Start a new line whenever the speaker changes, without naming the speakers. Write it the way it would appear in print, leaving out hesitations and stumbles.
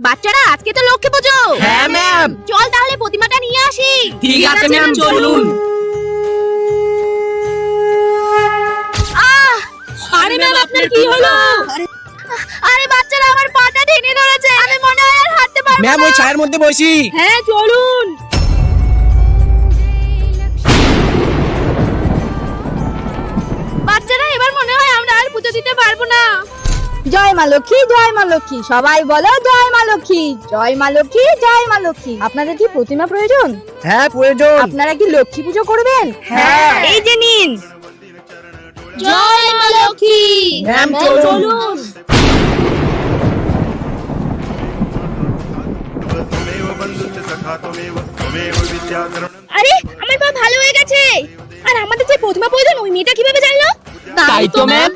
বাচ্চারা আজকে তো লক্ষ্মী পুজো।
হ্যাঁ ম্যাম।
চল তাহলে প্রতিমাটা নিয়ে আসি।
ঠিক আছে ম্যাম, চলুন।
আরে ম্যাম, আপনার কি হলো? আরে বাচ্চারা আমার পাটা টেনে ধরেছে, আমি মনে হয় আর হাঁটতে পারবো না।
ম্যাম ওই ছায়ের মধ্যে বসি।
হ্যাঁ চলুন। বাচ্চারা এবার মনে হয় আমরা আর পুজো দিতে পারবো না।
জয় মা লক্ষ্মী, জয় মা লক্ষ্মী, সবাই বলো জয় মা লক্ষ্মী, জয় মা লক্ষ্মী, জয় মা লক্ষ্মী। আপনাদের কি প্রতিমা প্রয়োজন?
হ্যাঁ প্রয়োজন।
আপনারা কি লক্ষ্মী পুজো করবেন?
হ্যাঁ।
এই যে নিন।
জয় মা লক্ষ্মী।
ম্যাম চলুন।
আরে আমার পা ভালো হয়ে গেছে। আর আমাদের যে প্রতিমা প্রয়োজন ওই মেয়েটা কিভাবে জানলো?
তাই তো ম্যাম।